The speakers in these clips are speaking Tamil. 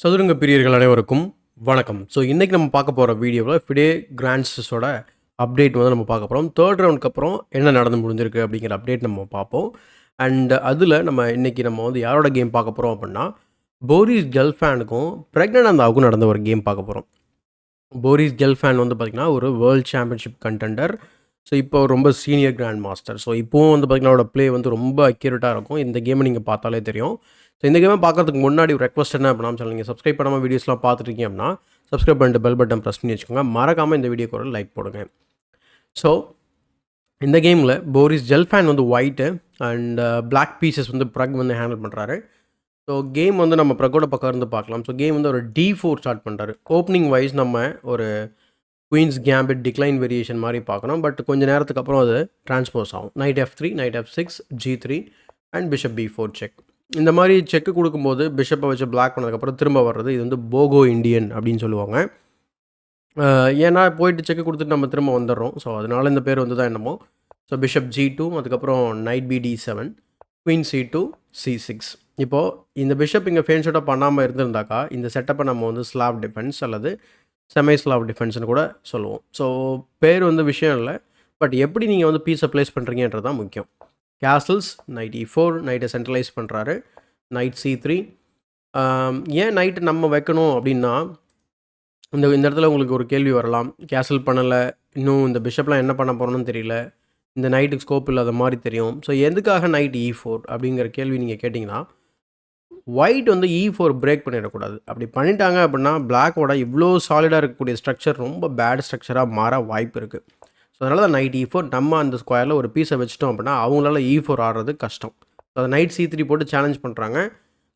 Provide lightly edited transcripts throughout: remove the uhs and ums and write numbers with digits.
சதுரங்க பிரியர்கள் அனைவருக்கும் வணக்கம். ஸோ இன்றைக்கி நம்ம பார்க்க போகிற வீடியோவில் ஃபிடே கிராண்ட்ஸோட அப்டேட் வந்து நம்ம பார்க்க போகிறோம். தேர்ட் ரவுண்டுக்கு அப்புறம் என்ன நடந்து முடிஞ்சிருக்கு அப்படிங்கிற அப்டேட் நம்ம பார்ப்போம். அண்ட் அதில் நம்ம வந்து யாரோட கேம் பார்க்க போகிறோம் அப்படின்னா, போரிஸ் கெல்ஃபேனுக்கும் பிரக்னானந்தாவுக்கும் நடந்த ஒரு கேம் பார்க்க போகிறோம். போரிஸ் கெல்ஃபேன் வந்து பார்த்திங்கன்னா ஒரு வேர்ல்ட் சாம்பியன்ஷிப் கண்டெண்டர். ஸோ இப்போ ரொம்ப சீனியர் கிராண்ட் மாஸ்டர். ஸோ இப்போவும் வந்து பார்த்திங்கன்னா அவரோட ப்ளே வந்து ரொம்ப அக்யூரேட்டாக இருக்கும். இந்த கேமை நீங்கள் பார்த்தாலே தெரியும். ஸோ இந்த கேமை பார்க்கறதுக்கு முன்னாடி ஒரு ரெக்வஸ்ட் என்ன அப்படின்னா, சேனல் நீங்கள் சப்ஸ்கிரைப் பண்ணாமல் வீடியோஸ்லாம் பார்த்துருக்கீங்க அப்படின்னா சப்ஸ்கிரைப் பண்ணிட்டு பெல் பட்டன் ப்ரெஸ் பண்ணி வச்சுக்கோங்க. மறக்காமல் இந்த வீடியோக்கு ஒரு லைக் போடுங்க. ஸோ இந்த கேமில் போரிஸ் ஜெல்ஃபேன் வந்து ஒயிட்டு அண்ட் பிளாக் பீசஸ் வந்து ப்ரக் வந்து ஹேண்டில் பண்ணுறாரு. ஸோ கேம் வந்து நம்ம ப்ரக்கோட பக்கம் இருந்து பார்க்கலாம். ஸோ கேம் வந்து ஒரு D4 ஸ்டார்ட் பண்ணுறாரு. ஓப்பனிங் வைஸ் நம்ம ஒரு குயின்ஸ் கேம்பிட் டிக்ளைன் வேரியேஷன் மாதிரி பார்க்கணும். பட் கொஞ்சம் நேரத்துக்கு அப்புறம் அது ட்ரான்ஸ்போஸ் ஆகும். Night F3, night F6, G3 and bishop B4 check. இந்த மாதிரி செக்கு கொடுக்கும்போது பிஷப்பை வச்சு பிளாக் பண்ணதுக்கப்புறம் திரும்ப வர்றது இது வந்து போகோ இண்டியன் அப்படின்னு சொல்லுவாங்க. ஏன்னா போயிட்டு செக்கு கொடுத்துட்டு நம்ம திரும்ப வந்துடுறோம். ஸோ அதனால இந்த பேர் வந்து தான் என்னமோ. ஸோ பிஷப் G2, அதுக்கப்புறம் night BD7, queen C2, C6. இப்போது இந்த பிஷப் இங்கே ஃபேன் ஷாட்டாக பண்ணாமல் இருந்திருந்தாக்கா இந்த செட்டப்பை நம்ம வந்து ஸ்லாப் டிஃபென்ஸ் அல்லது செமை ஸ்லாப் டிஃபென்ஸ்னு கூட சொல்லுவோம். ஸோ பேர் வந்து விஷயம் இல்லை. பட் எப்படி நீங்கள் வந்து பீஸை ப்ளேஸ் பண்ணுறீங்கன்றது தான் முக்கியம். கேசல்ஸ், நைட் E4, நைட்டை சென்ட்ரலைஸ் பண்ணுறாரு. Night C3. ஏன் நைட்டு நம்ம வைக்கணும் அப்படின்னா, இந்த இந்த இடத்துல உங்களுக்கு ஒரு கேள்வி வரலாம். கேசல் பண்ணலை, இன்னும் இந்த பிஷப்லாம் என்ன பண்ண போகிறோன்னு தெரியல, இந்த நைட்டுக்கு ஸ்கோப் இல்லாத மாதிரி தெரியும். ஸோ எதுக்காக நைட் E4 அப்படிங்கிற கேள்வி நீங்கள் கேட்டிங்கன்னா, ஒயிட் வந்து E4 பிரேக் பண்ணிடக்கூடாது. அப்படி பண்ணிட்டாங்க அப்படின்னா பிளாக்கோட இவ்வளோ சாலிடாக இருக்கக்கூடிய ஸ்ட்ரக்சர் ரொம்ப பேட் ஸ்ட்ரக்சராக மாற வாய்ப்பு இருக்குது. ஸோ அதனால தான் நைட் E4 நம்ம அந்த ஸ்கொயரில் ஒரு பீஸை வச்சிட்டோம் அப்படின்னா அவங்களால E4 ஆடுறது கஷ்டம். ஸோ அதை நைட் C3 போட்டு சேலஞ்ச் பண்ணுறாங்க.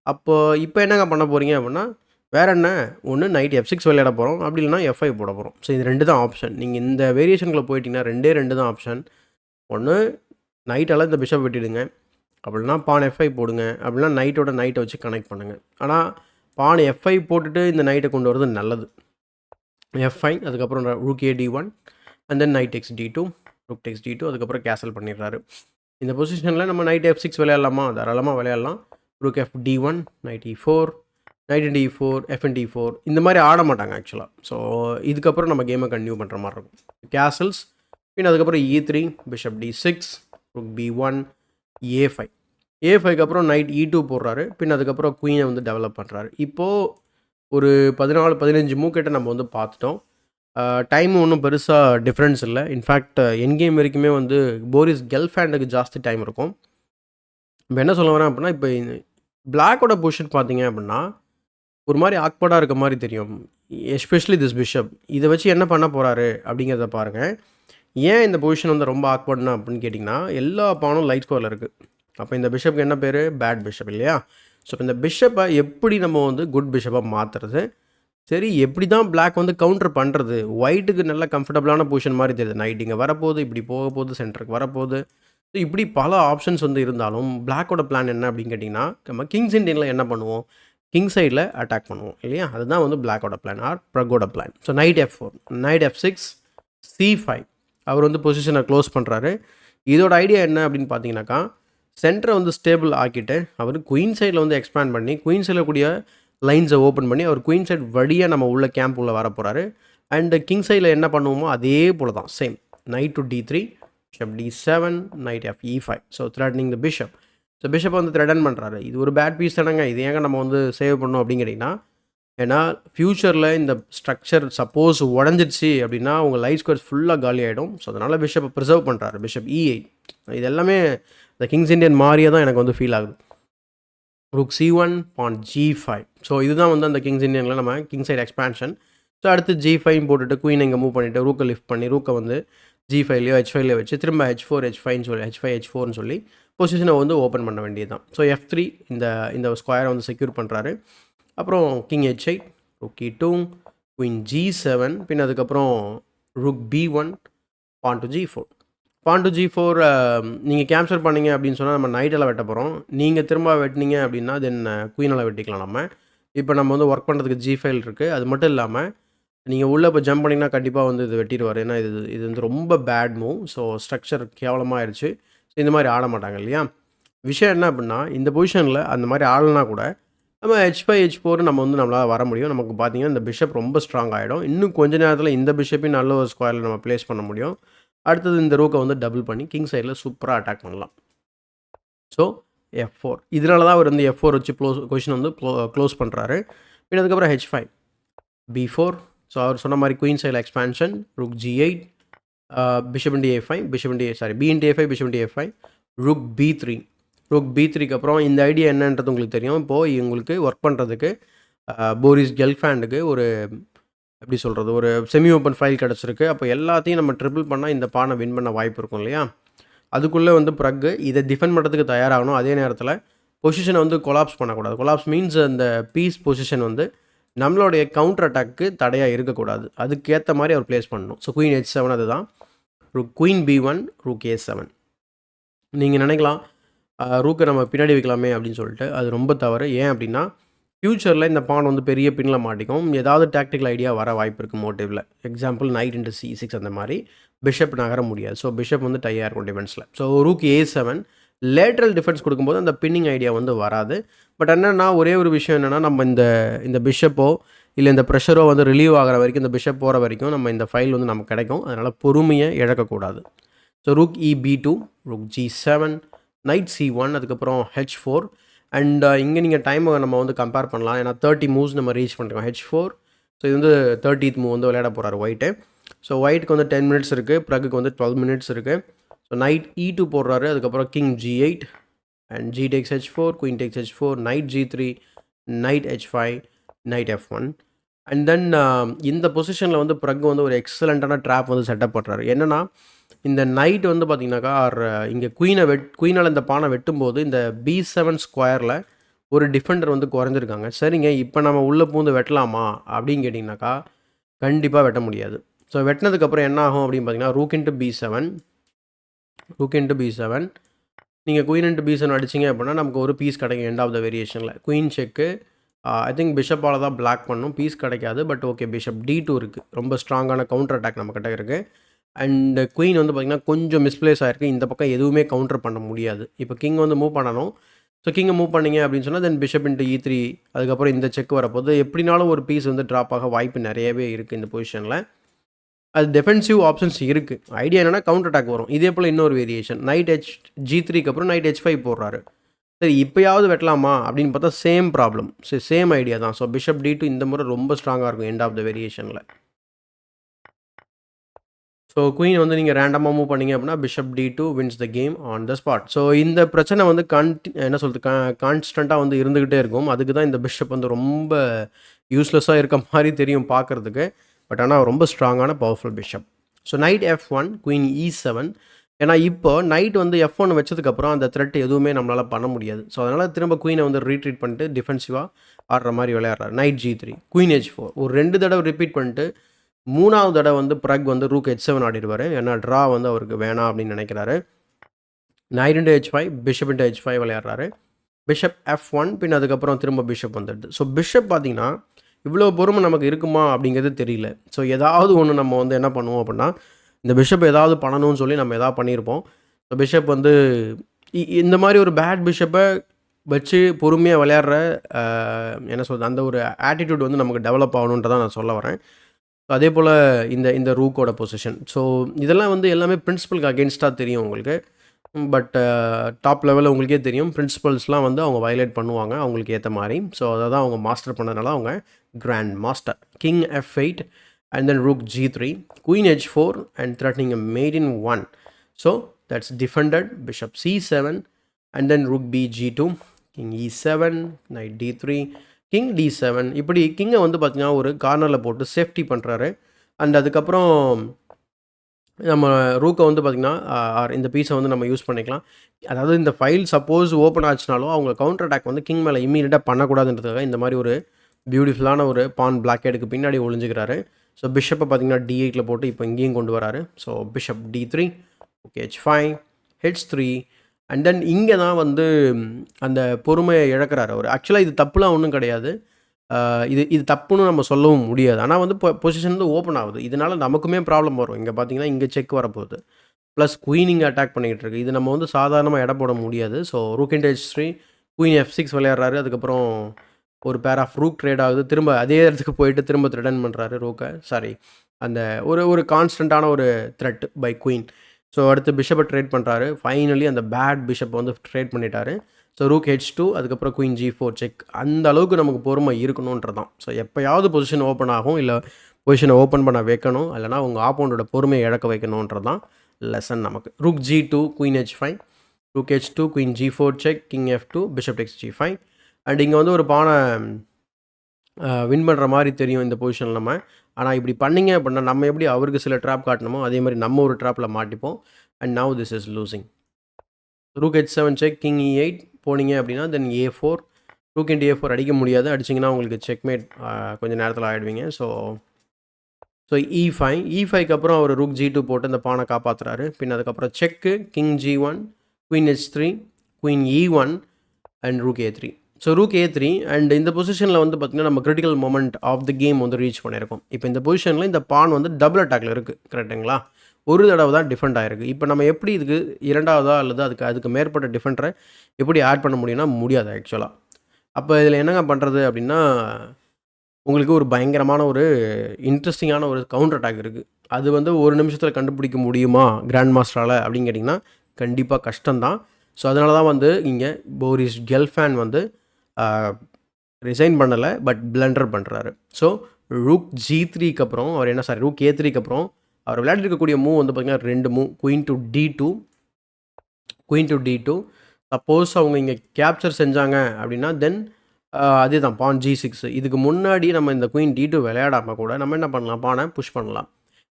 அப்போது இப்போ என்னங்க பண்ண போகிறீங்க அப்படின்னா, வேறு என்ன, ஒன்று நைட் F6 விளையாட போகிறோம், அப்படி இல்லைனா F5 போட போகிறோம். ஸோ இது 2 தான் ஆப்ஷன். நீங்கள் இந்த வேரியேஷனுக்குள்ளே போயிட்டீங்கன்னா 2 தான் ஆப்ஷன். ஒன்று நைட்டால் இந்த பிஷப் வெட்டிடுங்க, அப்படின்னா பான் F5 போடுங்க, அப்படின்னா நைட்டை வச்சு கனெக்ட் பண்ணுங்கள். ஆனால் பான் F5 போட்டுட்டு இந்த நைட்டை கொண்டு வரது நல்லது. F5, அதுக்கப்புறம் rook AD1 and then night Tex D2, rook Tex D2, அதுக்கப்புறம் கேசல் பண்ணிடுறாரு. இந்த பொசிஷனில் நம்ம நைட் F6 விளையாடலாமா? தாராளமாக விளையாடலாம். Rook FD1, night E4, night D4, FD4 இந்த மாதிரி ஆட மாட்டாங்க ஆக்சுவலாக. ஸோ இதுக்கப்புறம் நம்ம கேமை கண்டினியூ பண்ணுற மாதிரி இருக்கும். கேசல்ஸ், பின் அதுக்கப்புறம் E3, bishop D6, rook B1, A5. A5க்கு அப்புறம் நைட் E2 போடுறாரு. பின் அதுக்கப்புறம் குயினை வந்து டெவலப் பண்ணுறாரு. இப்போது ஒரு 14-15 மூக்கிட்ட நம்ம வந்து பார்த்துட்டோம். டைம் ஒன்றும் பெருசாக டிஃப்ரென்ஸ் இல்லை. இன்ஃபேக்ட் என் கேம் வரைக்குமே வந்து போரிஸ் கெல்ஃபேண்டுக்கு ஜாஸ்தி டைம் இருக்கும். இப்போ என்ன சொல்ல வரேன் அப்படின்னா, இப்போ பிளாக்கோட பொசிஷன் பார்த்தீங்க அப்படின்னா ஒரு மாதிரி ஆக்வர்டாக இருக்க மாதிரி தெரியும். Especially this bishop. இதை வச்சு என்ன பண்ண போகிறாரு அப்படிங்கிறத பாருங்கள். ஏன் இந்த பொசிஷன் வந்து ரொம்ப ஆக்வர்ட்னா அப்படின்னு கேட்டிங்கன்னா, எல்லா பானும் லைட் ஸ்கோரில் இருக்குது. அப்போ இந்த பிஷப்புக்கு என்ன பேர்? பேட் பிஷப் இல்லையா? ஸோ இந்த பிஷப்பை எப்படி நம்ம வந்து குட் பிஷப்பாக மாற்றுறது? சரி, எப்படி தான் பிளாக் வந்து கவுண்டர் பண்ணுறது? ஒயிட்டுக்கு நல்ல கம்ஃபர்டபுளான பொசிஷன் மாதிரி தெரியுது. நைட் இங்கே வரப்போகுது, இப்படி போக போகுது, சென்டருக்கு வரப்போகுது. ஸோ இப்படி பல ஆப்ஷன்ஸ் வந்து இருந்தாலும் பிளாக்கோட பிளான் என்ன அப்படின்னு கேட்டிங்கன்னா, நம்ம கிங்ஸ் இண்டியனில் என்ன பண்ணுவோம்? கிங் சைடில் அட்டாக் பண்ணுவோம் இல்லையா? அதுதான் வந்து பிளாக்கோட பிளான் ஆர் ப்ரக்கோட plan. So knight F4, knight F6, C5. அவர் வந்து பொசிஷனை க்ளோஸ் பண்ணுறாரு. இதோட ஐடியா என்ன அப்படின்னு பார்த்தீங்கன்னாக்கா, சென்டரை வந்து ஸ்டேபிள் ஆக்கிட்டு அவர் குயின் சைடில் வந்து எக்ஸ்பேண்ட் பண்ணி குயின் சைடில் கூடிய லைன்ஸை ஓப்பன் பண்ணி அவர் குயின் சைட் வழியாக நம்ம உள்ள கேம்ப் உள்ள வர போகிறாரு. அண்டு கிங் சைடில் என்ன பண்ணுவோமோ அதே போல் தான் same. Knight to D3, bishop D7, knight FE5. So threatening the bishop. So பிஷப்பை வந்து த்ரெட்டன் பண்ணுறாரு. இது ஒரு பேட் பீஸ் தானேங்க, இது ஏங்க நம்ம வந்து சேவ் பண்ணோம் அப்படின்னு கேட்டிங்கன்னா, ஏன்னா ஃப்யூச்சரில் இந்த ஸ்ட்ரக்சர் சப்போஸ் உடஞ்சிடுச்சு அப்படின்னா உங்கள் லைட் ஸ்கொயர்ஸ் ஃபுல்லாக காலி ஆகிடும். ஸோ அதனால் பிஷப்பை ப்ரிசர்வ் பண்ணுறாரு. Bishop E8. இது எல்லாமே இந்த கிங்ஸ் இண்டியன் மாதிரியே தான் எனக்கு வந்து ஃபீல் ஆகுது. ரூக் C1, பான் G5. ஸோ இதுதான் வந்து அந்த கிங்ஸ் இண்டியனில் நம்ம கிங் சைட் எக்ஸ்பேன்ஷன். ஸோ அடுத்து G5 போட்டுட்டு குயின் இங்கே மூவ் பண்ணிவிட்டு ரூக்கை லிஃப்ட் பண்ணி ரூக்கை வந்து G5லையோ H5லையோ வச்சு திரும்ப H4, H5ன்னு சொல்லி H5, H4ன்னு சொல்லி பொசிஷனை வந்து ஓப்பன் பண்ண வேண்டியது தான். ஸோ F3 இந்த ஸ்கொயரை வந்து செக்யூர் பண்ணுறாரு. அப்புறம் king H8, rook E2, queen G7, பின் அதுக்கப்புறம் rook B1, pawn to G4. Pawn to G4 நீங்கள் கேப்சர் பண்ணீங்க அப்படின்னு சொன்னால் நம்ம நைட்டெல்லாம் வெட்ட போகிறோம். நீங்கள் திரும்ப வெட்டினீங்க அப்படின்னா தென் குயினெல்லாம் வெட்டிக்கலாம் நம்ம. இப்போ நம்ம வந்து ஒர்க் பண்ணுறதுக்கு G5 இருக்குது. அது மட்டும் இல்லாமல் நீங்கள் உள்ளே இப்போ ஜம்ப் பண்ணிங்கன்னா கண்டிப்பாக வந்து இது வெட்டிடுவார். ஏன்னா இது வந்து ரொம்ப பேட் மூவ். ஸோ ஸ்ட்ரக்சர் கேவலமாகிடுச்சு. ஸோ இந்த மாதிரி ஆட மாட்டாங்க இல்லையா? விஷயம் என்ன அப்படின்னா, இந்த பொசிஷனில் அந்த மாதிரி ஆடலைனா கூட நம்ம H5 நம்ம வந்து நம்மளால் வர முடியும். நமக்கு பார்த்தீங்கன்னா இந்த பிஷப் ரொம்ப ஸ்ட்ராங் ஆகிடும். இன்னும் கொஞ்ச நேரத்தில் இந்த பிஷப்பையும் நல்ல ஒரு ஸ்கொயரில் நம்ம ப்ளேஸ் பண்ண முடியும். அடுத்தது இந்த ரூக்கை வந்து டபுள் பண்ணி கிங் சைடில் சூப்பராக அட்டாக் பண்ணலாம். ஸோ F4 இதனால தான் அவர் வந்து F4 வச்சு கொஷின் வந்து க்ளோஸ் பண்ணுறாரு. பின் அதுக்கப்புறம் H5 B4. ஸோ அவர் சொன்ன மாதிரி குயின் சைடில் expansion rook G8 bishop into A5 bishop into B into A5 bishop into A5 rook B3 rook B3க்கு அப்புறம் இந்த ஐடியா என்னன்றது உங்களுக்கு தெரியும். இப்போது இவங்களுக்கு ஒர்க் பண்ணுறதுக்கு போரிஸ் கெல்ஃபேண்டுக்கு ஒரு எப்படி சொல்கிறது ஒரு செமி ஓப்பன் ஃபைல் கிடச்சிருக்கு. அப்போ எல்லாத்தையும் நம்ம ட்ரிபிள் பண்ணால் இந்த பானை வின் பண்ண வாய்ப்பு இருக்கும் இல்லையா? அதுக்குள்ளே வந்து ப்ரக்கு இதை டிஃபெண்ட் பண்ணுறதுக்கு தயாராகணும். அதே நேரத்தில் பொசிஷனை வந்து கொலாப்ஸ் பண்ணக்கூடாது. கொலாப்ஸ் மீன்ஸ் அந்த பீஸ் பொசிஷன் வந்து நம்மளுடைய கவுண்டர் அட்டாக்கு தடையாக இருக்கக்கூடாது. அதுக்கேற்ற மாதிரி அவர் ப்ளேஸ் பண்ணணும். ஸோ குயின் H7 அதுதான். Queen B1 rook A7. நீங்கள் நினைக்கலாம் ரூக்கை நம்ம பின்னாடி வைக்கலாமே அப்படின்னு சொல்லிட்டு. அது ரொம்ப தவறு. ஏன் அப்படின்னா ஃப்யூச்சரில் இந்த பான் வந்து பெரிய பின்னில் மாட்டிக்கும். ஏதாவது டாக்டிக்கல் ஐடியா வர வாய்ப்பு இருக்குது மோட்டிவில். எக்ஸாம்பிள் நைட் இன்ட்டு C6 அந்த மாதிரி பிஷப் நகர முடியாது. ஸோ பிஷப் வந்து டையாக இருக்கும் டிஃபென்ஸில். So rook A7 lateral defence கொடுக்கும்போது அந்த பின்னிங் ஐடியா வந்து வராது. பட் என்னென்னா ஒரே ஒரு விஷயம் என்னென்னா நம்ம இந்த பிஷப்போ இல்லை இந்த ப்ரெஷரோ வந்து ரிலீவ் ஆகிற வரைக்கும் இந்த பிஷப் போகிற வரைக்கும் நம்ம இந்த ஃபைல் வந்து நமக்கு கிடைக்கும். அதனால் பொறுமையை இழக்கக்கூடாது. So rook B2 rook G7 knight C1 அதுக்கப்புறம் H4 அண்ட் இங்கே நீங்கள் டைமை நம்ம வந்து கம்பேர் பண்ணலாம். ஏன்னா 30 மூவ்ஸ் நம்ம ரீச் பண்ணிருக்கோம். H4. ஸோ இது வந்து 30th மூவ் வந்து விளையாட போகிறார் ஒயிட்டு. ஸோ ஒயிட்டுக்கு வந்து 10 மினிட்ஸ் இருக்குது. ப்ரக்குக்கு வந்து 12 மினிட்ஸ் இருக்குது. ஸோ நைட் E2 போடுறாரு. அதுக்கப்புறம் king G8 and G takes H4 queen takes H4 night G3 night H5 night F1 and then இந்த பொசிஷனில் வந்து ப்ரக் வந்து ஒரு எக்ஸலண்ட்டான ட்ராப் வந்து செட்டப் பண்ணுறாரு. என்னென்னா இந்த நைட் வந்து பார்த்திங்கனாக்கா இங்கே குயினால் இந்த பானை வெட்டும்போது இந்த B7 ஸ்கொயரில் ஒரு டிஃபெண்டர் வந்து குறைஞ்சிருக்காங்க. சரிங்க, இப்போ நம்ம உள்ளே பூந்து வெட்டலாமா அப்படின்னு கேட்டிங்கனாக்கா கண்டிப்பாக வெட்ட முடியாது. ஸோ வெட்டினதுக்கப்புறம் என்ன ஆகும் அப்படின்னு பார்த்தீங்கன்னா ரூக் இன்ட்டு B7 நீங்கள் குயின் இன்ட்டு B7 அடிச்சிங்க அப்படின்னா நமக்கு ஒரு பீஸ் கிடைக்கும் எண்ட் ஆஃப் த வேரியேஷனில். குயின் செக்கு ஐ திங்க் பிஷப்பால் தான் பிளாக் பண்ணும். பீஸ் கிடைக்காது. பட் ஓகே, பிஷப் D2 இருக்குது. ரொம்ப ஸ்ட்ராங்கான கவுண்டர் அட்டாக் நம்மக்கிட்ட இருக்குது. அண்ட் குயின் வந்து பார்த்திங்கன்னா கொஞ்சம் மிஸ்பிளேஸ் ஆகிருக்கு. இந்த பக்கம் எதுவுமே கவுண்டர் பண்ண முடியாது. இப்போ கிங் வந்து மூவ் பண்ணணும். ஸோ கிங்கை மூவ் பண்ணிங்க அப்படின்னு சொன்னால் தென் பிஷப் இன்ட்டு E3 அதுக்கப்புறம் இந்த செக் வரப்போது எப்படினாலும் ஒரு பீஸ் வந்து ட்ராப் ஆக வாய்ப்பு நிறையவே இருக்குது இந்த பொசிஷனில். அது டெஃபென்சிவ் ஆப்ஷன்ஸ் இருக்குது. ஐடியா என்னென்னா கவுண்டர் அட்டாக் வரும். இதே போல் இன்னொரு வேரியேஷன் நைட் G3க்கு அப்புறம் நைட் H5 போடுறாரு. சரி, இப்போயாவது வெட்டலாமா அப்படின்னு பார்த்தா சேம் ப்ராப்ளம். சேம் ஐடியா தான். ஸோ பிஷப் D2 இந்த முறை ரொம்ப ஸ்ட்ராங்காக இருக்கும் எண்ட் ஆஃப் த வேரியேஷனில். ஸோ குயின் வந்து நீங்கள் ரேண்டமாக மூவ் பண்ணிங்க அப்படின்னா bishop D2 wins the game on the spot. So இந்த பிரச்சனை வந்து என்ன சொல்கிறது கான்ஸ்டண்ட்டாக வந்து இருந்துக்கிட்டே இருக்கும். அதுக்கு தான் இந்த பிஷப் வந்து ரொம்ப யூஸ்லெஸ்ஸாக இருக்க மாதிரி தெரியும் பார்க்குறதுக்கு. பட் ஆனால் ரொம்ப ஸ்ட்ராங்கான powerful bishop. So night F1 queen E7. ஏன்னா இப்போ நைட் வந்து F1 வச்சதுக்கப்புறம் அந்த த்ரெட் எதுவுமே நம்மளால் பண்ண முடியாது. ஸோ அதனால் திரும்ப குயினை வந்து ரீட்ரீட் பண்ணிட்டு டிஃபென்சிவாக ஆடுற மாதிரி விளையாடுறாரு. நைட் G3 குயின் H4 ஒரு 2 தடவை ரிப்பீட் பண்ணிட்டு 3வது தடவை வந்து ப்ரக் வந்து ரூக் H7 ஆடிடுவார். ஏன்னா ட்ரா வந்து அவருக்கு வேணாம் அப்படின்னு நினைக்கிறாரு. Knight into H5 bishop into H5 விளையாடுறாரு. பிஷப் F1 பின் அதுக்கப்புறம் திரும்ப பிஷப் வந்துடுது. ஸோ பிஷப் பார்த்திங்கன்னா இவ்வளோ பொறுமை நமக்கு இருக்குமா அப்படிங்கிறது தெரியல. ஸோ ஏதாவது ஒன்று நம்ம வந்து என்ன பண்ணுவோம் அப்படின்னா இந்த பிஷப் ஏதாவது பண்ணணும்னு சொல்லி நம்ம எதாவது பண்ணியிருப்போம். ஸோ பிஷப் வந்து இந்த மாதிரி ஒரு பேட் பிஷப்பை வச்சு பொறுமையாக விளையாடுற என்ன சொல்கிறது அந்த ஒரு ஆட்டிடியூட் வந்து நமக்கு டெவலப் ஆகணுன்றதான் நான் சொல்ல வரேன். அதே போல் இந்த ரூக்கோட பொசிஷன். ஸோ இதெல்லாம் வந்து எல்லாமே பிரின்சிபலுக்கு அகென்ஸ்டாக தெரியும் உங்களுக்கு. பட் டாப் லெவலில் உங்களுக்கே தெரியும் பிரின்சிபல்ஸ்லாம் வந்து அவங்க வயலேட் பண்ணுவாங்க அவங்களுக்கு ஏற்ற மாதிரி. ஸோ அதை தான் அவங்க மாஸ்டர் பண்ணதுனால அவங்க grand master. King F8 and then rook G3 queen H4 and threatening a mate in 1. So that's defended. Bishop C7 and then rook B G2 king E7 knight D3 king D7. இப்படி கிங்கை வந்து பார்த்திங்கன்னா ஒரு கார்னரில் போட்டு சேஃப்டி பண்ணுறாரு. அண்ட் அதுக்கப்புறம் நம்ம ரூக்கை வந்து பார்த்திங்கன்னா இந்த பீஸை வந்து நம்ம யூஸ் பண்ணிக்கலாம். அதாவது இந்த ஃபைல் சப்போஸ் ஓப்பன் ஆச்சுனாலும் அவங்க கவுண்டர் அட்டாக் வந்து கிங் மேலே இம்மீடியட்டாக பண்ணக்கூடாதுன்றதுக்காக இந்த மாதிரி ஒரு பியூட்டிஃபுல்லான ஒரு பான் பிளாக்கேடுக்கு பின்னாடி ஒளிஞ்சுக்கிறாரு. ஸோ பிஷப்பை பார்த்திங்கன்னா D8 போட்டு இப்போ இங்கேயும் கொண்டு வராரு. So bishop D3 okay H5 H3 and then இங்கே தான் வந்து அந்த பொறுமையை இழக்கிறாரு அவர். ஆக்சுவலாக இது தப்புலாம் ஒன்றும் கிடையாது. இது தப்புன்னு நம்ம சொல்லவும் முடியாது. ஆனால் வந்து பொசிஷன் வந்து ஓப்பன் ஆகுது. இதனால் நமக்குமே ப்ராப்ளம் வரும். இங்கே பார்த்தீங்கன்னா இங்கே செக் வரப்போகுது. ப்ளஸ் குயின் இங்கே அட்டாக் பண்ணிக்கிட்டு இருக்கு. இது நம்ம வந்து சாதாரணமாக எடை போட முடியாது. So rook into H3 queen F6 விளையாடுறாரு. அதுக்கப்புறம் ஒரு பேர் ஆஃப் ரூக் ட்ரேட் ஆகுது. திரும்ப அதே இடத்துக்கு போயிட்டு திரும்ப த்ரெட்டன் பண்ணுறாரு ரூக்கை. சாரி, அந்த ஒரு கான்ஸ்டண்ட்டான ஒரு த்ரெட் பை குயின். ஸோ அடுத்து பிஷப்பை ட்ரேட் பண்ணுறாரு. ஃபைனலி அந்த பேட் பிஷப் வந்து ட்ரேட் பண்ணிட்டாரு. ஸோ ரூக் H2, அதுக்கப்புறம் குயின் G4 செக். அந்த அளவுக்கு நமக்கு பொறுமை இருக்கணுன்றதான். ஸோ எப்போயாவது பொசிஷன் ஓப்பன் ஆகும், இல்லை பொசிஷனை ஓப்பன் பண்ண வைக்கணும், இல்லைனா உங்கள் ஆப்போனோட பொறுமையை இழக்க வைக்கணுன்றதான் லெசன் நமக்கு. Rook G2, queen H5, rook H2, queen G4 check, king F2, bishop Tex G5. And இங்கே வந்து ஒரு பானை வின் பண்ணுற மாதிரி தெரியும் இந்த பொசிஷனில் நம்ம. ஆனால் இப்படி பண்ணிங்க அப்படின்னா நம்ம எப்படி அவருக்கு சில ட்ராப் காட்டணுமோ அதே மாதிரி நம்ம ஒரு ட்ராப்பில் மாட்டிப்போம். And now this is losing. Rook H7 check, king E8 போனீங்க அப்படின்னா தென் A4, ரூக் இன்ட் A4 அடிக்க முடியாது. அடிச்சிங்கன்னா உங்களுக்கு செக்மேட் கொஞ்சம் நேரத்தில் ஆகிடுவீங்க. ஸோ E5க்கு அப்புறம் அவர் ரூக் G2 போட்டு இந்த பானை காப்பாற்றுறாரு. பின் அதுக்கப்புறம் check, king G1, queen H3, queen E1 and rook A3. So rook A3 and இந்த பொசிஷனில் வந்து பார்த்திங்கன்னா நம்ம critical moment of the game வந்து ரீச் பண்ணியிருக்கோம். இப்போ இந்த பொசிஷனில் இந்த பான் வந்து டபுள் அட்டாக்ல இருக்குது, கரெக்டுங்களா? ஒரு தடவை தான் டிஃபெண்ட் ஆகிருக்கு. இப்போ நம்ம எப்படி இதுக்கு இரண்டாவதா அல்லது அதுக்கு மேற்பட்ட டிஃபெண்டரை எப்படி ஆட் பண்ண முடியும்னா முடியாது ஆக்சுவலாக. அப்போ இதில் என்னங்க பண்ணுறது அப்படின்னா, உங்களுக்கு ஒரு பயங்கரமான ஒரு இன்ட்ரெஸ்டிங்கான ஒரு கவுண்டர் அட்டாக் இருக்குது. அது வந்து ஒரு நிமிஷத்தில் கண்டுபிடிக்க முடியுமா கிராண்ட் மாஸ்டரால் அப்படின்னு கேட்டிங்கன்னா கண்டிப்பாக கஷ்டம்தான். ஸோ அதனால தான் வந்து இங்கே போரிஸ் கெல்ஃபேன் வந்து ரிசைன் பண்ணலை, பட் பிளண்டர் பண்ணுறாரு. ஸோ ரூக் G3க்கு அப்புறம் அவர் ரூக் A3க்கு அப்புறம் அவர் விளையாடிருக்கக்கூடிய மூவ் வந்து பார்த்திங்கன்னா 2 move, queen to D2. Suppose அவங்க இங்கே கேப்சர் செஞ்சாங்க அப்படின்னா தென் அதே தான் பான் G6. இதுக்கு முன்னாடி நம்ம இந்த குயின் D2 விளையாடாமல் கூட நம்ம என்ன பண்ணலாம், பானை புஷ் பண்ணலாம்.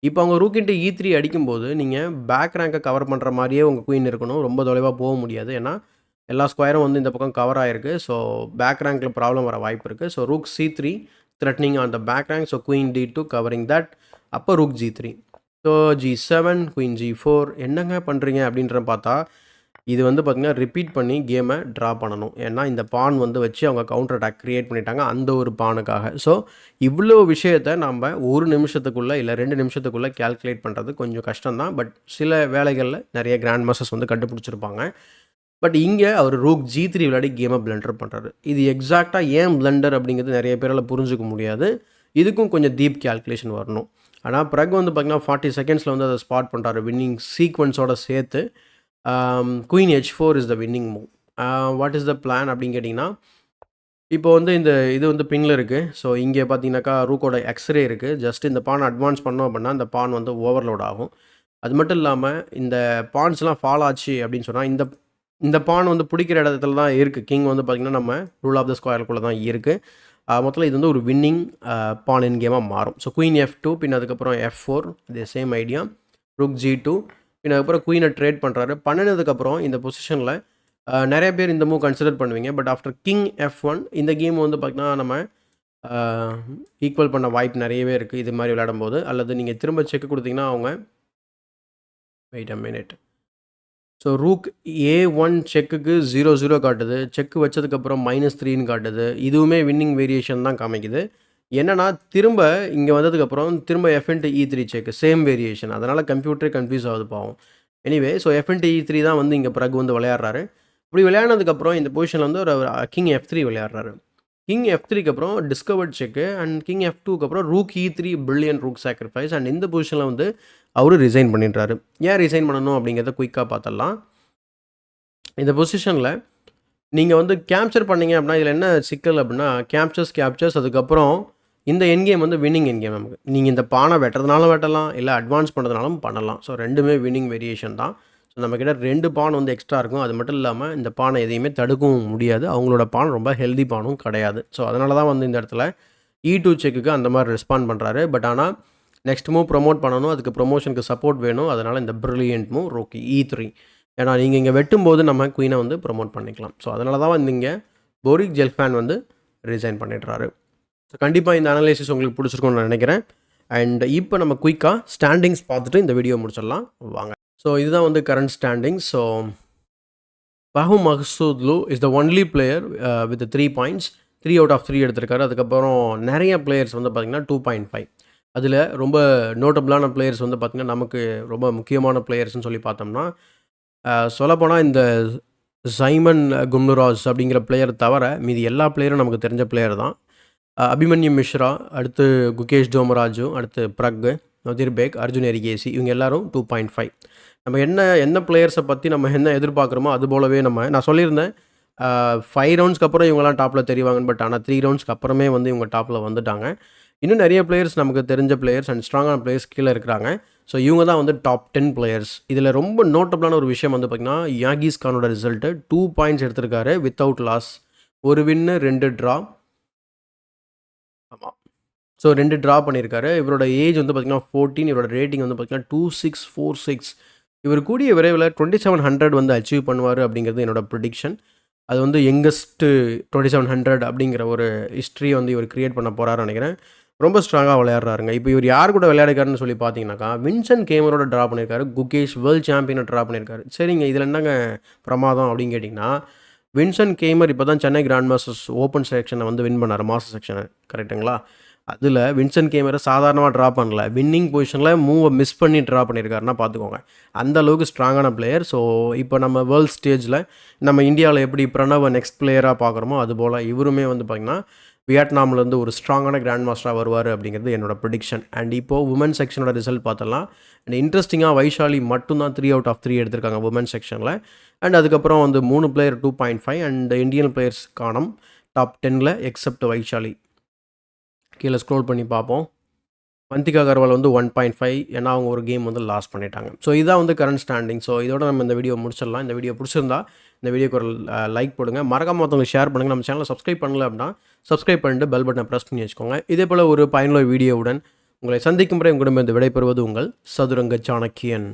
இப்போ அவங்க ரூக் இன்ட்டு E3 அடிக்கும்போது நீங்கள் பேக் ரேங்கை கவர் பண்ணுற மாதிரியே உங்கள் குயின் இருக்கணும். ரொம்ப தொலைவாக போக முடியாது, ஏன்னா எல்லா ஸ்கொயரும் வந்து இந்த பக்கம் கவர் ஆகிருக்கு. ஸோ பேக் ரேங்கில் ப்ராப்ளம் வர வாய்ப்பு இருக்குது. So rook C3 threatening on the back rank. So queen D2 covering that. அப்போ rook G3. So G7, queen G4. என்னங்க பண்ணுறீங்க அப்படின்ற பார்த்தா இது வந்து பார்த்திங்கன்னா ரிப்பீட் பண்ணி கேமை ட்ரா பண்ணணும். ஏன்னா இந்த பான் வந்து வச்சு அவங்க கவுண்டர் அட்டாக் க்ரியேட் பண்ணிட்டாங்க அந்த ஒரு பானுக்காக. ஸோ இவ்வளோ விஷயத்தை நம்ம ஒரு நிமிஷத்துக்குள்ளே இல்லை 2 நிமிஷத்துக்குள்ளே கேல்குலேட் பண்ணுறது கொஞ்சம் கஷ்டம்தான். பட் சில வேலைகளில் நிறைய கிராண்ட் மாஸ்டர்ஸ் வந்து கண்டுபிடிச்சிருப்பாங்க. பட் இங்கே அவர் ரூக் G3 விளையாடி கேமை பிளண்டர் பண்ணுறாரு. இது எக்ஸாக்டாக ஏன் பிளண்டர் அப்படிங்கிறது நிறைய பேரால் புரிஞ்சுக்க முடியாது. இதுக்கும் கொஞ்சம் டீப் கேல்குலேஷன் வரணும். ஆனால் பிறகு வந்து பார்த்திங்கன்னா 40 செகண்ட்ஸில் வந்து அதை ஸ்பாட் பண்ணுறாரு வின்னிங் சீக்வன்ஸோடு சேர்த்து. Queen H4 is the winning move. What is the plan அப்படின்னு கேட்டிங்கன்னா, இப்போ வந்து இது வந்து பின்னில் இருக்குது. ஸோ இங்கே பார்த்தீங்கன்னாக்கா ரூக்கோட எக்ஸ்ரே இருக்குது. ஜஸ்ட் இந்த பான் அட்வான்ஸ் பண்ணோம் அப்படின்னா இந்த பான் வந்து ஓவர்லோட் ஆகும். அது மட்டும் இல்லாமல் இந்த பான்ஸ்லாம் ஃபால் ஆச்சு அப்படின்னு சொன்னால் இந்த பான் வந்து பிடிக்கிற இடத்துல தான் இருக்குது. கிங் வந்து பார்த்திங்கன்னா நம்ம ரூல் ஆஃப் த ஸ்கொயருக்குள்ளே தான் இருக்குது. மொத்தத்தில் இது வந்து ஒரு வின்னிங் பான் இன் கேமாக மாறும். ஸோ குயின் F2, பின் அதுக்கப்புறம் F4, இதே சேம் ஐடியா. ரூக் G2, பின் அதுக்கப்புறம் குயினை ட்ரேட் பண்ணுறாரு. பண்ணினதுக்கப்புறம் இந்த பொசிஷனில் நிறைய பேர் இந்த மூவ் கன்சிடர் பண்ணுவீங்க. பட் ஆஃப்டர் கிங் F1 இந்த கேம் வந்து பார்த்திங்கன்னா நம்ம ஈக்குவல் பண்ண வாய்ப்பு நிறையவே இருக்குது இது மாதிரி விளையாடும்போது. அல்லது நீங்கள் திரும்ப செக் கொடுத்தீங்கன்னா அவங்க wait a minute. So rook A1 செக்குக்கு 0-0 காட்டுது. செக்கு வச்சதுக்கப்புறம் -3ன்னு காட்டுது. இதுவுமே வின்னிங் வேரியேஷன் தான் காமிக்குது. என்னன்னா திரும்ப இங்கே வந்ததுக்கப்புறம் திரும்ப F into E3 check, same variation. அதனால் கம்ப்யூட்டரே கன்ஃபியூஸ் ஆகுது பாவம். Anyway so F into E3 தான் வந்து இங்கே பிறகு வந்து விளையாடுறாரு. இப்படி விளையாடினதுக்கப்புறம் இந்த பொசிஷனில் வந்து ஒரு கிங் F3 விளையாடுறாரு. கிங் F3க்கு அப்புறம் டிஸ்கவர்ட் செக்கு அண்ட் கிங் F2க்கு அப்புறம் rook E3 brilliant rook sacrifice. And இந்த பொசிஷனில் வந்து அவரு ரிசைன் பண்ணிடுறாரு. ஏன் ரிசைன் பண்ணணும் அப்படிங்கிறத குயிக்காக பார்த்துடலாம். இந்த பொசிஷனில் நீங்கள் வந்து கேப்சர் பண்ணீங்க அப்படின்னா இதில் என்ன சிக்கல் அப்படின்னா கேப்சர்ஸ் அதுக்கப்புறம் இந்த என்கேம் வந்து வின்னிங் என்கேம் நமக்கு. நீங்கள் இந்த பானை வெட்டுறதுனாலும் வெட்டலாம், இல்லை அட்வான்ஸ் பண்ணுறதுனாலும் பண்ணலாம். ஸோ ரெண்டுமே வின்னிங் வேரியேஷன் தான். ஸோ நம்மக்கிட்ட 2 பான் வந்து எக்ஸ்ட்ரா இருக்கும். அது மட்டும் இல்லாமல் இந்த பானை எதையுமே தடுக்கவும் முடியாது. அவங்களோட பான் ரொம்ப ஹெல்தி பானும் கிடையாது. ஸோ அதனால தான் வந்து இந்த இடத்துல E2 செக்குக்கு அந்த மாதிரி ரெஸ்பாண்ட் பண்ணுறாரு. பட் ஆனால் நெக்ஸ்ட் மூவ் ப்ரொமோட் பண்ணணும், அதுக்கு ப்ரொமோஷனுக்கு சப்போர்ட் வேணும். அதனால் இந்த பிரில்லியன்ட் மூவ் ரூக் E3. ஏன்னா நீங்கள் இங்கே வெட்டும்போது நம்ம குயினை வந்து ப்ரொமோட் பண்ணிக்கலாம். ஸோ அதனால தான் வந்து இங்கே போரிஸ் கெல்ஃபேன் வந்து ரிசைன் பண்ணிடுறாரு. ஸோ கண்டிப்பாக இந்த அனலைசிஸ் உங்களுக்கு பிடிச்சிருக்கும்னு நான் நினைக்கிறேன். அண்ட் இப்போ நம்ம குயிக்காக ஸ்டாண்டிங்ஸ் பார்த்துட்டு இந்த வீடியோ முடிச்சிடலாம் வாங்க. ஸோ இதுதான் வந்து கரண்ட் ஸ்டாண்டிங்ஸ். ஸோ ஃபஹூம் மஹ்சூத்லு is the only player with 3 points. 3 out of 3 எடுத்திருக்காரு. அதுக்கப்புறம் நிறைய பிளேயர்ஸ் வந்து பார்த்திங்கன்னா 2.5. அதில் ரொம்ப நோட்டபிளான பிளேயர்ஸ் வந்து பார்த்திங்கன்னா நமக்கு ரொம்ப முக்கியமான பிளேயர்ஸ்னு சொல்லி பார்த்தோம்னா சொல்லப்போனால் இந்த சைமன் கும்னுராஜ் அப்படிங்கிற பிளேயர் தவிர மீதி எல்லா பிளேயரும் நமக்கு தெரிஞ்ச பிளேயர் தான். அபிமன்யு மிஸ்ரா, அடுத்து குகேஷ் டோமராஜு, அடுத்து பிரக், நொதிர் பேக், அர்ஜுன் எரிகேசி, இவங்க எல்லாரும் 2.5. நம்ம என்ன பிளேயர்ஸை பற்றி நம்ம என்ன எதிர்பார்க்குறோமோ அது போலவே நான் சொல்லியிருந்தேன் 5 ரவுண்ட்ஸ்க்கு அப்புறம் இவங்கெல்லாம் டாப்பில் தெரிவாங்கன்னு. பட் ஆனால் 3 ரவுண்ட்ஸ்க்கு அப்புறமே வந்து இவங்க டாப்பில் வந்துட்டாங்க. இன்னும் நிறைய பிளேயர்ஸ் நமக்கு தெரிஞ்ச பிளேயர்ஸ் அண்ட் ஸ்ட்ராங்கான பிளேயர்ஸ் கீழே இருக்கிறாங்க. ஸோ இவங்க தான் வந்து டாப் 10 பிளேயர்ஸ். இதில் ரொம்ப நோட்டபிளான ஒரு விஷயம் வந்து பார்த்திங்கன்னா யாகிஸ் கானோட ரிசல்ட்டு 2 பாயிண்ட்ஸ் எடுத்திருக்காரு வித்தவுட் லாஸ். ஒரு வின்னு 2 ட்ரா. ஆமாம். ஸோ 2 ட்ரா பண்ணியிருக்காரு. இவரோட ஏஜ் வந்து பார்த்திங்கன்னா 14. இவரோட ரேட்டிங் வந்து பார்த்திங்கன்னா 2646. இவர் கூடிய விரைவில் 2700 வந்து அச்சீவ் பண்ணுவார் அப்படிங்கிறது என்னோட ப்ரிடிக்ஷன். அது வந்து யங்கஸ்ட்டு 2700 அப்படிங்கிற ஒரு ஹிஸ்ட்ரியை வந்து இவர் கிரியேட் பண்ண போகிறாருன்னு நினைக்கிறேன். ரொம்ப ஸ்ட்ராங்காக விளையாடுறாருங்க. இப்போ இவர் யார் கூட விளையாடுக்காருன்னு சொல்லி பார்த்தீங்கன்னாக்கா வின்சென்ட் கேமரோட ட்ரா பண்ணியிருக்காரு. குகேஷ் வேர்ல்டு சாம்பியனை ட்ரா பண்ணியிருக்காரு. சரிங்க, இதில் என்னங்க பிரமாதம் அப்படின்னு கேட்டிங்கன்னா, வின்சென்ட் கேமர் இப்போ தான் சென்னை கிராண்ட் மாஸ்டர்ஸ் ஓப்பன் செக்ஷனை வந்து வின் பண்ணார், மாஸ்டர் செக்ஷனை. கரெக்டுங்களா? அதில் வின்சென்ட் கேமரை சாதாரணமாக ட்ரா பண்ணல, வின்னிங் பொசிஷனில் மூவை மிஸ் பண்ணி ட்ரா பண்ணியிருக்காருன்னா பார்த்துக்கோங்க. அந்த அளவுக்கு ஸ்ட்ராங்கான பிளேயர். ஸோ இப்போ நம்ம வேர்ல்டு ஸ்டேஜில் நம்ம இந்தியாவில் எப்படி பிரணவை நெக்ஸ்ட் பிளேயராக பார்க்குறோமோ அதுபோல் இவருமே வந்து பார்த்திங்கன்னா வியட்நாம்லேருந்து ஒரு ஸ்ட்ராங்கான கிராண்ட் மாஸ்டராக வருவார் அப்படிங்கிறது என்னோட ப்ரிடிக்ஷன். அண்ட் இப்போது உமன் செக்ஷனோட ரிசல்ட் பார்த்தலாம். அண்ட் இன்ட்ரெஸ்டிங்காக வைஷாலி மட்டும்தான் 3 out of 3 எடுத்திருக்காங்க உமன் செக்ஷனில். அண்ட் அதுக்கப்புறம் வந்து 3 பிளேயர் 2.5 அண்ட் இந்தியன் பிளேயர்ஸ் காணும் டாப் 10ல் எக்ஸப்ட் வைஷாலி. கீழே ஸ்க்ரோல் பண்ணி பார்ப்போம். வந்திகா அகர்வால் வந்து 1.5, ஏன்னா அவங்க ஒரு கேம் வந்து லாஸ் பண்ணிட்டாங்க. ஸோ இதான் வந்து கரண்ட் ஸ்டாண்டிங். ஸோ இதோட நம்ம இந்த வீடியோ முடிச்சிடலாம். இந்த வீடியோ பிடிச்சிருந்தா இந்த வீடியோக்கு ஒரு லைக் போடுங்க. மறக்காம மற்றவங்களுக்கு ஷேர் பண்ணுங்கள். நம்ம சேனலை சப்ஸ்கிரைப் பண்ணல அப்படின்னா சப்ஸ்கிரைப் பண்ணிட்டு பெல் பட்டனை ப்ரெஸ் பண்ணி வச்சுக்கோங்க. இதே போல் ஒரு பயனுள்ள வீடியோவுடன் உங்களை சந்திக்கும் முறை உங்களிடமிருந்து விடைபெறுவது உங்கள் சதுரங்க சாணக்கியன்.